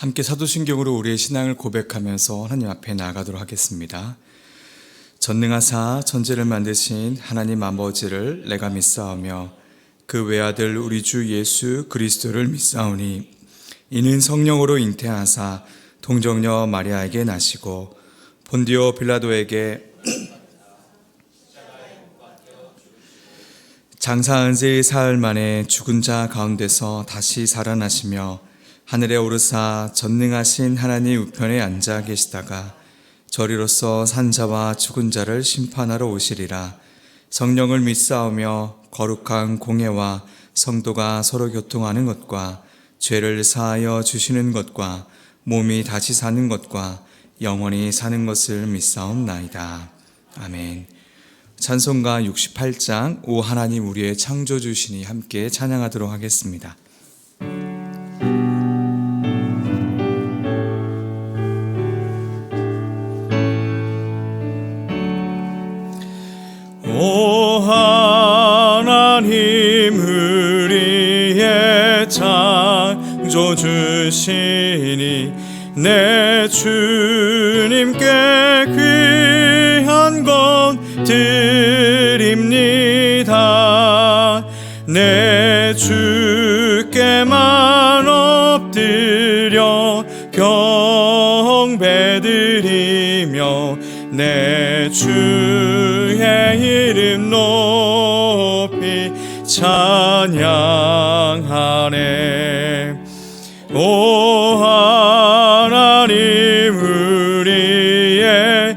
함께 사도신경으로 우리의 신앙을 고백하면서 하나님 앞에 나아가도록 하겠습니다. 전능하사 천지를 만드신 하나님 아버지를 내가 믿사오며 그 외아들 우리 주 예수 그리스도를 믿사오니 이는 성령으로 잉태하사 동정녀 마리아에게 나시고 본디오 빌라도에게 장사한 지 사흘 만에 죽은 자 가운데서 다시 살아나시며 하늘에 오르사 전능하신 하나님 우편에 앉아 계시다가 저리로서 산자와 죽은 자를 심판하러 오시리라. 성령을 믿사오며 거룩한 공회와 성도가 서로 교통하는 것과 죄를 사하여 주시는 것과 몸이 다시 사는 것과 영원히 사는 것을 믿사옵나이다. 아멘. 찬송가 68장 오 하나님 우리의 창조주시니 함께 찬양하도록 하겠습니다. 오 하나님 우리의 창조주시니 내 주님께 귀한 것 드립니다. 내 주께만 엎드려 경배드리며 내 주의 이름 높이 찬양하네. 오 하나님 우리의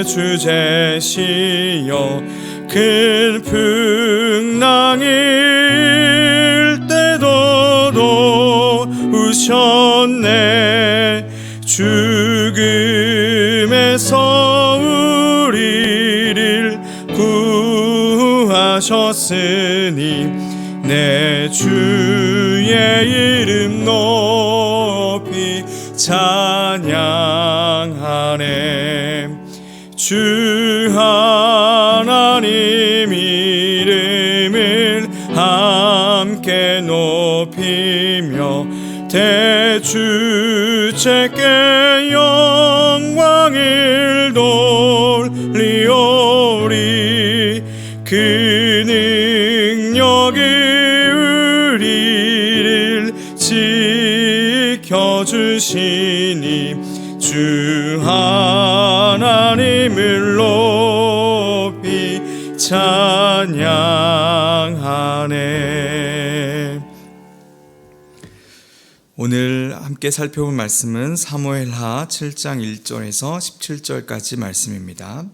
대주제시여 큰 풍랑일 때도 도우셨네. 죽음에서 우리를 구하셨으니 내 주의 이름 높이 찬양하네. 주 하나님 이름을 함께 높이며 대주제께 영광을 돌리오리. 그 능력이 우리를 지켜주시니 주 하나님을 높이 찬양하네. 오늘 함께 살펴볼 말씀은 사무엘하 7장 1절에서 17절까지 말씀입니다.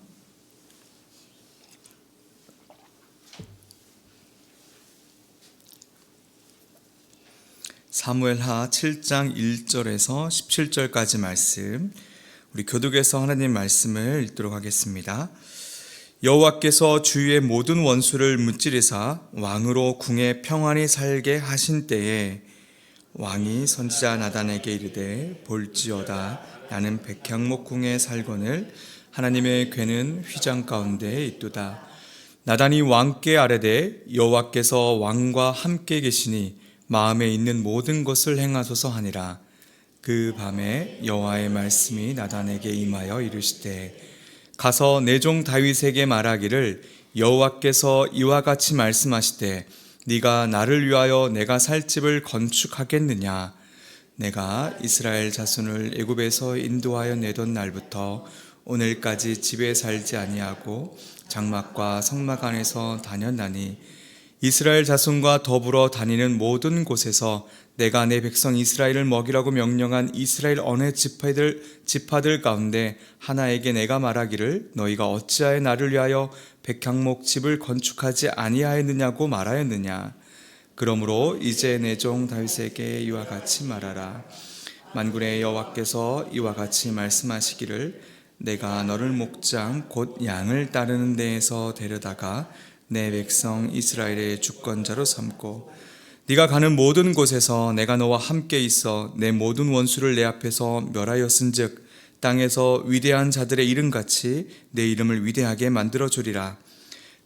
사무엘하 7장 1절에서 17절까지 말씀, 우리 교독에서 하나님 말씀을 읽도록 하겠습니다. 여호와께서 주위의 모든 원수를 무찌르사 왕으로 궁에 평안히 살게 하신 때에 왕이 선지자 나단에게 이르되 볼지어다 나는 백향목 궁에 살거늘 하나님의 궤는 휘장 가운데 있도다. 나단이 왕께 아뢰되 여호와께서 왕과 함께 계시니 마음에 있는 모든 것을 행하소서 하니라. 그 밤에 여호와의 말씀이 나단에게 임하여 이르시되 가서 내 종 다윗에게 말하기를 여호와께서 이와 같이 말씀하시되 네가 나를 위하여 내가 살 집을 건축하겠느냐. 내가 이스라엘 자손을 애굽에서 인도하여 내던 날부터 오늘까지 집에 살지 아니하고 장막과 성막 안에서 다녔나니 이스라엘 자손과 더불어 다니는 모든 곳에서 내가 내 백성 이스라엘을 먹이라고 명령한 이스라엘 어느 지파들 가운데 하나에게 내가 말하기를 너희가 어찌하여 나를 위하여 백향목 집을 건축하지 아니하였느냐고 말하였느냐. 그러므로 이제 내 종 다윗에게 이와 같이 말하라. 만군의 여호와께서 이와 같이 말씀하시기를 내가 너를 목장 곧 양을 따르는 데에서 데려다가 내 백성 이스라엘의 주권자로 삼고 네가 가는 모든 곳에서 내가 너와 함께 있어 내 모든 원수를 내 앞에서 멸하였은즉 땅에서 위대한 자들의 이름같이 내 이름을 위대하게 만들어 주리라.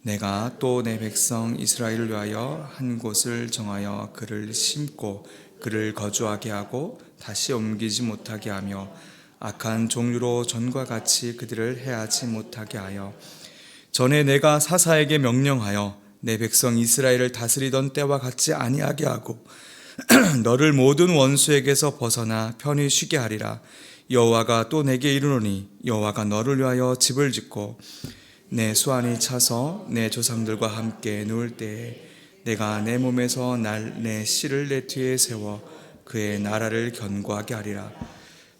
내가 또 내 백성 이스라엘을 위하여 한 곳을 정하여 그를 심고 그를 거주하게 하고 다시 옮기지 못하게 하며 악한 종류로 전과 같이 그들을 해하지 못하게 하여 전에 내가 사사에게 명령하여 내 백성 이스라엘을 다스리던 때와 같이 아니하게 하고 너를 모든 원수에게서 벗어나 편히 쉬게 하리라. 여호와가 또 내게 이르노니 여호와가 너를 위하여 집을 짓고 내 수완이 차서 내 조상들과 함께 누울 때에 내가 내 몸에서 내 씨를 내 뒤에 세워 그의 나라를 견고하게 하리라.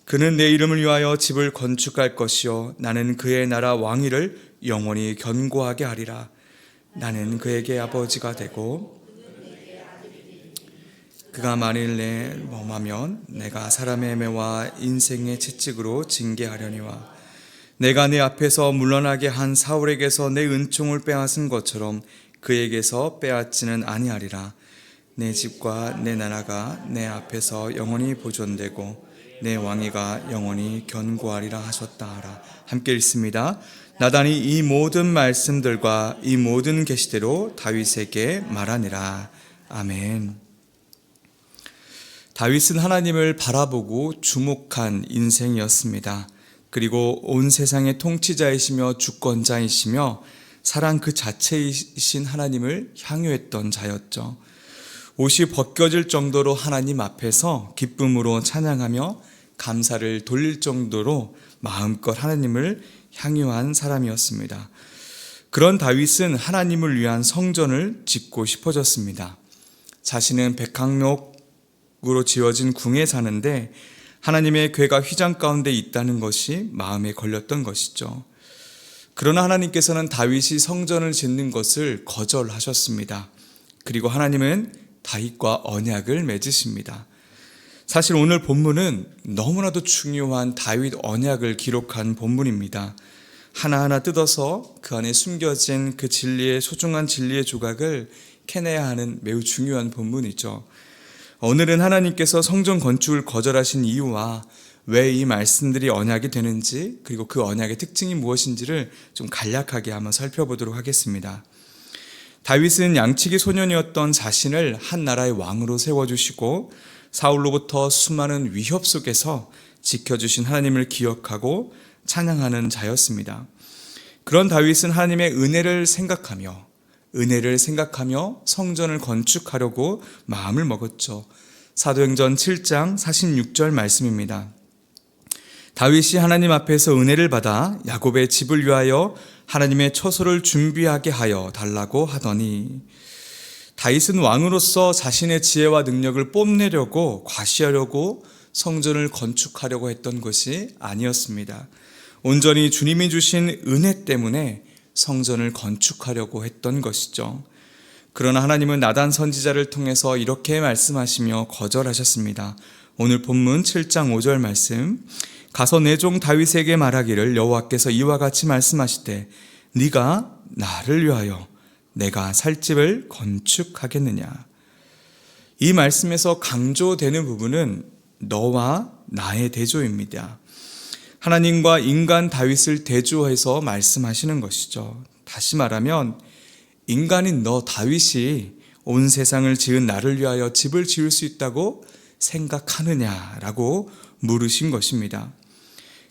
그는 내 이름을 위하여 집을 건축할 것이요 나는 그의 나라 왕위를 영원히 견고하게 하리라. 나는 그에게 아버지가 되고 그가 만일 내 범하면 내가 사람의 매와 인생의 채찍으로 징계하려니와 내가 내 앞에서 물러나게 한 사울에게서 내 은총을 빼앗은 것처럼 그에게서 빼앗지는 아니하리라. 내 집과 내 나라가 내 앞에서 영원히 보존되고 내 왕위가 영원히 견고하리라 하셨다 하라. 함께 읽습니다. 나단이 이 모든 말씀들과 이 모든 계시대로 다윗에게 말하니라. 아멘. 다윗은 하나님을 바라보고 주목한 인생이었습니다. 그리고 온 세상의 통치자이시며 주권자이시며 사랑 그 자체이신 하나님을 향유했던 자였죠. 옷이 벗겨질 정도로 하나님 앞에서 기쁨으로 찬양하며 감사를 돌릴 정도로 마음껏 하나님을 향유한 사람이었습니다. 그런 다윗은 하나님을 위한 성전을 짓고 싶어졌습니다. 자신은 백항록으로 지어진 궁에 사는데 하나님의 궤가 휘장 가운데 있다는 것이 마음에 걸렸던 것이죠. 그러나 하나님께서는 다윗이 성전을 짓는 것을 거절하셨습니다. 그리고 하나님은 다윗과 언약을 맺으십니다. 사실 오늘 본문은 너무나도 중요한 다윗 언약을 기록한 본문입니다. 하나하나 뜯어서 그 안에 숨겨진 그 소중한 진리의 조각을 캐내야 하는 매우 중요한 본문이죠. 오늘은 하나님께서 성전 건축을 거절하신 이유와 왜 이 말씀들이 언약이 되는지, 그리고 그 언약의 특징이 무엇인지를 좀 간략하게 한번 살펴보도록 하겠습니다. 다윗은 양치기 소년이었던 자신을 한 나라의 왕으로 세워주시고 사울로부터 수많은 위협 속에서 지켜주신 하나님을 기억하고 찬양하는 자였습니다. 그런 다윗은 하나님의 은혜를 생각하며 성전을 건축하려고 마음을 먹었죠. 사도행전 7장 46절 말씀입니다. 다윗이 하나님 앞에서 은혜를 받아 야곱의 집을 위하여 하나님의 처소를 준비하게 하여 달라고 하더니, 다윗은 왕으로서 자신의 지혜와 능력을 뽐내려고 과시하려고 성전을 건축하려고 했던 것이 아니었습니다. 온전히 주님이 주신 은혜 때문에 성전을 건축하려고 했던 것이죠. 그러나 하나님은 나단 선지자를 통해서 이렇게 말씀하시며 거절하셨습니다. 오늘 본문 7장 5절 말씀, 가서 내 종 다윗에게 말하기를 여호와께서 이와 같이 말씀하시되 네가 나를 위하여 내가 살 집을 건축하겠느냐. 이 말씀에서 강조되는 부분은 너와 나의 대조입니다. 하나님과 인간 다윗을 대조해서 말씀하시는 것이죠. 다시 말하면 인간인 너 다윗이 온 세상을 지은 나를 위하여 집을 지을 수 있다고 생각하느냐라고 물으신 것입니다.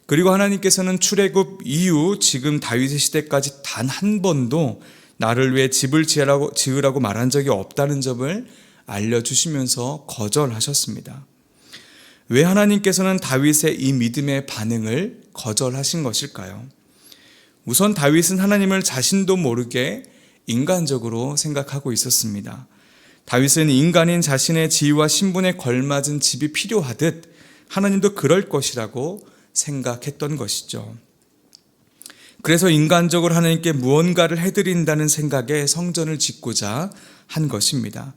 그리고 하나님께서는 출애굽 이후 지금 다윗의 시대까지 단 한 번도 나를 위해 집을 지으라고 말한 적이 없다는 점을 알려주시면서 거절하셨습니다. 왜 하나님께서는 다윗의 이 믿음의 반응을 거절하신 것일까요? 우선 다윗은 하나님을 자신도 모르게 인간적으로 생각하고 있었습니다. 다윗은 인간인 자신의 지위와 신분에 걸맞은 집이 필요하듯 하나님도 그럴 것이라고 생각했던 것이죠. 그래서 인간적으로 하나님께 무언가를 해드린다는 생각에 성전을 짓고자 한 것입니다.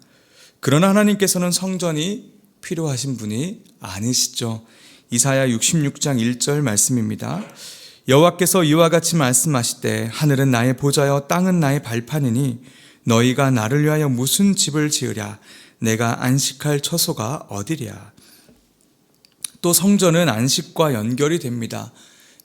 그러나 하나님께서는 성전이 필요하신 분이 아니시죠. 이사야 66장 1절 말씀입니다. 여호와께서 이와 같이 말씀하시되 하늘은 나의 보좌여 땅은 나의 발판이니 너희가 나를 위하여 무슨 집을 지으랴. 내가 안식할 처소가 어디랴. 또 성전은 안식과 연결이 됩니다.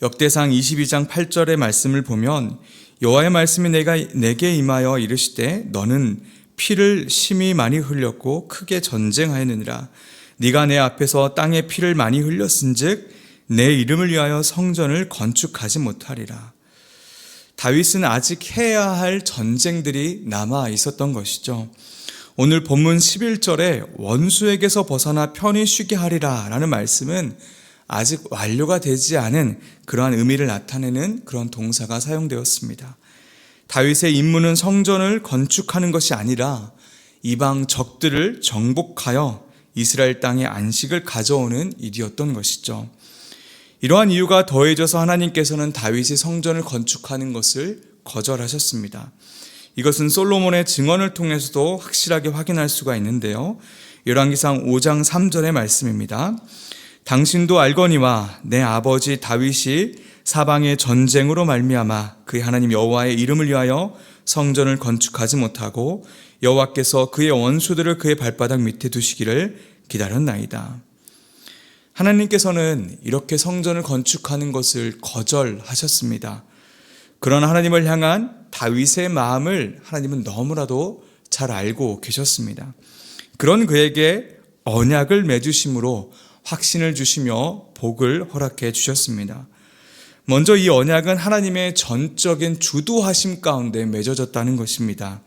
역대상 22장 8절의 말씀을 보면 여호와의 말씀이 내게 임하여 이르시되 너는 피를 심히 많이 흘렸고 크게 전쟁하였느니라. 네가 내 앞에서 땅에 피를 많이 흘렸은즉 내 이름을 위하여 성전을 건축하지 못하리라. 다윗은 아직 해야 할 전쟁들이 남아 있었던 것이죠. 오늘 본문 11절에 원수에게서 벗어나 편히 쉬게 하리라 라는 말씀은 아직 완료가 되지 않은 그러한 의미를 나타내는 그런 동사가 사용되었습니다. 다윗의 임무는 성전을 건축하는 것이 아니라 이방 적들을 정복하여 이스라엘 땅에 안식을 가져오는 일이었던 것이죠. 이러한 이유가 더해져서 하나님께서는 다윗이 성전을 건축하는 것을 거절하셨습니다. 이것은 솔로몬의 증언을 통해서도 확실하게 확인할 수가 있는데요. 열왕기상 5장 3절의 말씀입니다. 당신도 알거니와 내 아버지 다윗이 사방의 전쟁으로 말미암아 그의 하나님 여호와의 이름을 위하여 성전을 건축하지 못하고 여호와께서 그의 원수들을 그의 발바닥 밑에 두시기를 기다렸나이다. 하나님께서는 이렇게 성전을 건축하는 것을 거절하셨습니다. 그러나 하나님을 향한 다윗의 마음을 하나님은 너무나도 잘 알고 계셨습니다. 그런 그에게 언약을 맺으심으로 확신을 주시며 복을 허락해 주셨습니다. 먼저 이 언약은 하나님의 전적인 주도하심 가운데 맺어졌다는 것입니다.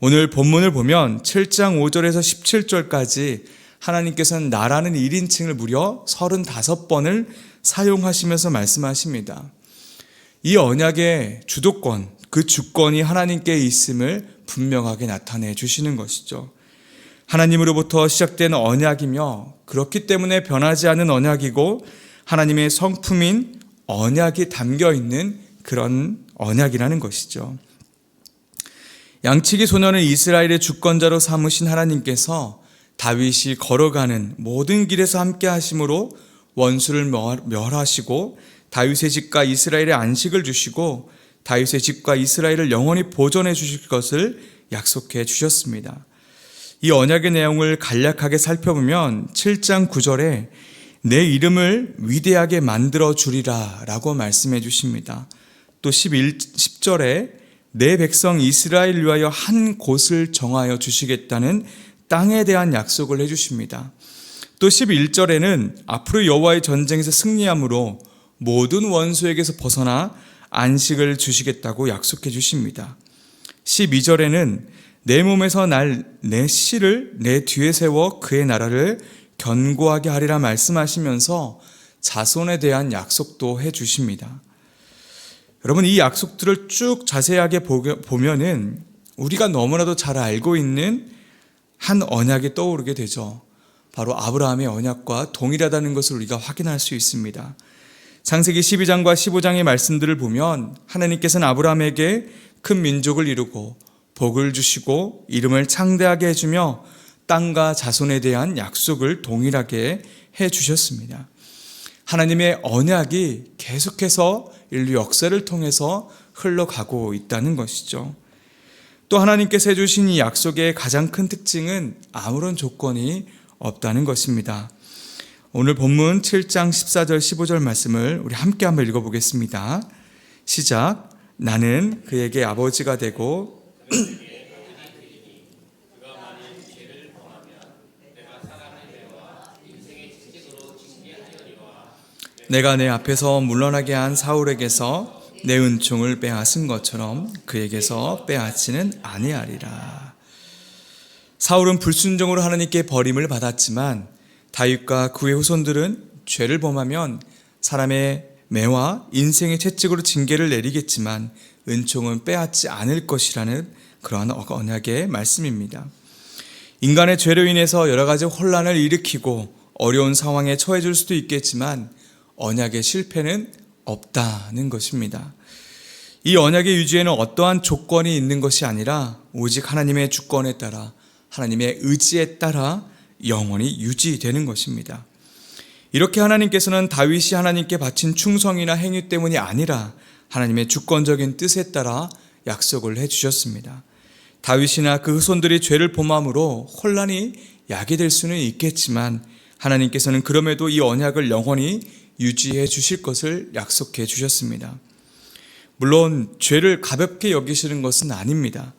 오늘 본문을 보면 7장 5절에서 17절까지 하나님께서는 나라는 1인칭을 무려 35번을 사용하시면서 말씀하십니다. 이 언약의 주도권, 그 주권이 하나님께 있음을 분명하게 나타내 주시는 것이죠. 하나님으로부터 시작된 언약이며 그렇기 때문에 변하지 않는 언약이고 하나님의 성품인 언약이 담겨 있는 그런 언약이라는 것이죠. 양치기 소년을 이스라엘의 주권자로 삼으신 하나님께서 다윗이 걸어가는 모든 길에서 함께 하심으로 원수를 멸하시고 다윗의 집과 이스라엘의 안식을 주시고 다윗의 집과 이스라엘을 영원히 보존해 주실 것을 약속해 주셨습니다. 이 언약의 내용을 간략하게 살펴보면 7장 9절에 내 이름을 위대하게 만들어 주리라 라고 말씀해 주십니다. 또 10절에 내 백성 이스라엘을 위하여 한 곳을 정하여 주시겠다는 땅에 대한 약속을 해 주십니다. 또 11절에는 앞으로 여호와의 전쟁에서 승리함으로 모든 원수에게서 벗어나 안식을 주시겠다고 약속해 주십니다. 12절에는 내 몸에서 내 씨를 내 뒤에 세워 그의 나라를 견고하게 하리라 말씀하시면서 자손에 대한 약속도 해 주십니다. 여러분, 이 약속들을 쭉 자세하게 보면은 우리가 너무나도 잘 알고 있는 한 언약이 떠오르게 되죠. 바로 아브라함의 언약과 동일하다는 것을 우리가 확인할 수 있습니다. 창세기 12장과 15장의 말씀들을 보면 하나님께서는 아브라함에게 큰 민족을 이루고 복을 주시고 이름을 창대하게 해주며 땅과 자손에 대한 약속을 동일하게 해주셨습니다. 하나님의 언약이 계속해서 인류 역사를 통해서 흘러가고 있다는 것이죠. 또 하나님께서 해주신 이 약속의 가장 큰 특징은 아무런 조건이 없다는 것입니다. 오늘 본문 7장 14절 15절 말씀을 우리 함께 한번 읽어보겠습니다. 시작. 나는 그에게 아버지가 되고 내가 내 앞에서 물러나게 한 사울에게서 내 은총을 빼앗은 것처럼 그에게서 빼앗지는 아니하리라. 사울은 불순종으로 하나님께 버림을 받았지만 다윗과 그의 후손들은 죄를 범하면 사람의 매와 인생의 채찍으로 징계를 내리겠지만 은총은 빼앗지 않을 것이라는 그러한 언약의 말씀입니다. 인간의 죄로 인해서 여러 가지 혼란을 일으키고 어려운 상황에 처해 줄 수도 있겠지만 언약의 실패는 없다는 것입니다. 이 언약의 유지에는 어떠한 조건이 있는 것이 아니라 오직 하나님의 주권에 따라 하나님의 의지에 따라 영원히 유지되는 것입니다. 이렇게 하나님께서는 다윗이 하나님께 바친 충성이나 행위 때문이 아니라 하나님의 주권적인 뜻에 따라 약속을 해주셨습니다. 다윗이나 그 후손들이 죄를 범함으로 혼란이 야기될 수는 있겠지만 하나님께서는 그럼에도 이 언약을 영원히 유지해 주실 것을 약속해 주셨습니다. 물론 죄를 가볍게 여기시는 것은 아닙니다.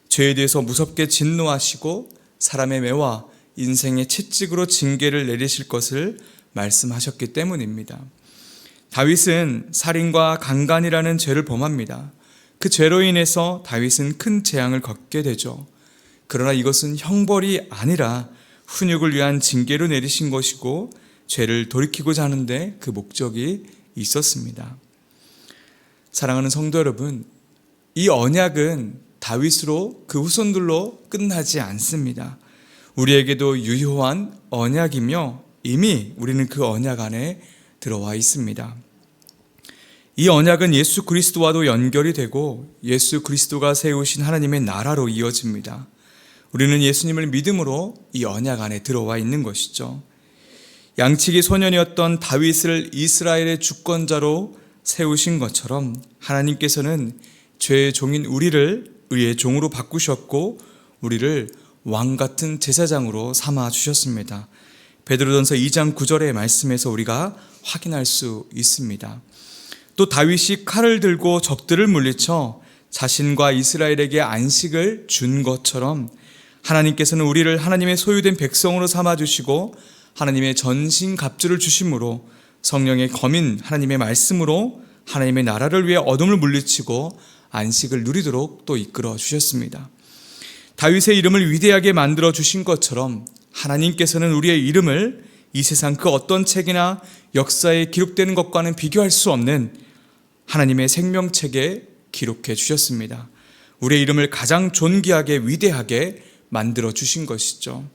죄에 대해서 무섭게 진노하시고 사람의 매와 인생의 채찍으로 징계를 내리실 것을 말씀하셨기 때문입니다. 다윗은 살인과 강간이라는 죄를 범합니다. 그 죄로 인해서 다윗은 큰 재앙을 겪게 되죠. 그러나 이것은 형벌이 아니라 훈육을 위한 징계로 내리신 것이고 죄를 돌이키고자 하는데 그 목적이 있었습니다. 사랑하는 성도 여러분, 이 언약은 다윗으로 그 후손들로 끝나지 않습니다. 우리에게도 유효한 언약이며 이미 우리는 그 언약 안에 들어와 있습니다. 이 언약은 예수 그리스도와도 연결이 되고 예수 그리스도가 세우신 하나님의 나라로 이어집니다. 우리는 예수님을 믿음으로 이 언약 안에 들어와 있는 것이죠. 양치기 소년이었던 다윗을 이스라엘의 주권자로 세우신 것처럼 하나님께서는 죄의 종인 우리를 의의 종으로 바꾸셨고 우리를 왕 같은 제사장으로 삼아 주셨습니다. 베드로전서 2장 9절의 말씀에서 우리가 확인할 수 있습니다. 또 다윗이 칼을 들고 적들을 물리쳐 자신과 이스라엘에게 안식을 준 것처럼 하나님께서는 우리를 하나님의 소유된 백성으로 삼아주시고 하나님의 전신갑주를 주심으로 성령의 검인 하나님의 말씀으로 하나님의 나라를 위해 어둠을 물리치고 안식을 누리도록 또 이끌어 주셨습니다. 다윗의 이름을 위대하게 만들어 주신 것처럼 하나님께서는 우리의 이름을 이 세상 그 어떤 책이나 역사에 기록되는 것과는 비교할 수 없는 하나님의 생명책에 기록해 주셨습니다. 우리의 이름을 가장 존귀하게 위대하게 만들어 주신 것이죠.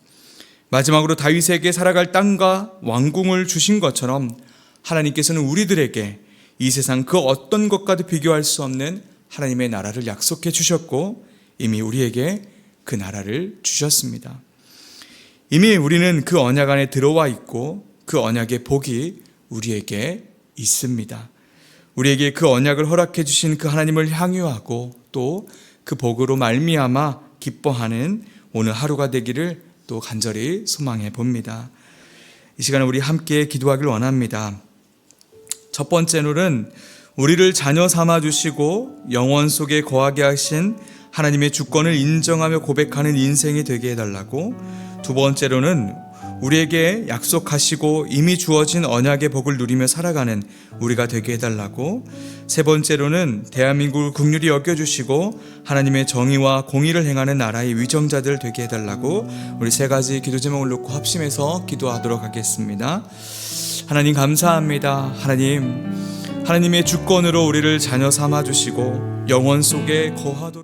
마지막으로 다윗에게 살아갈 땅과 왕궁을 주신 것처럼 하나님께서는 우리들에게 이 세상 그 어떤 것과도 비교할 수 없는 하나님의 나라를 약속해 주셨고 이미 우리에게 그 나라를 주셨습니다. 이미 우리는 그 언약 안에 들어와 있고 그 언약의 복이 우리에게 있습니다. 우리에게 그 언약을 허락해 주신 그 하나님을 향유하고 또 그 복으로 말미암아 기뻐하는 오늘 하루가 되기를 또 간절히 소망해 봅니다. 이 시간에 우리 함께 기도하길 원합니다. 첫 번째로는 우리를 자녀 삼아 주시고 영원 속에 거하게 하신 하나님의 주권을 인정하며 고백하는 인생이 되게 해달라고, 두 번째로는 우리에게 약속하시고 이미 주어진 언약의 복을 누리며 살아가는 우리가 되게 해달라고, 세 번째로는 대한민국을 긍휼히 여겨주시고 하나님의 정의와 공의를 행하는 나라의 위정자들 되게 해달라고 우리 세 가지 기도 제목을 놓고 합심해서 기도하도록 하겠습니다. 하나님 감사합니다. 하나님의 주권으로 우리를 자녀 삼아 주시고 영원 속에 거하도록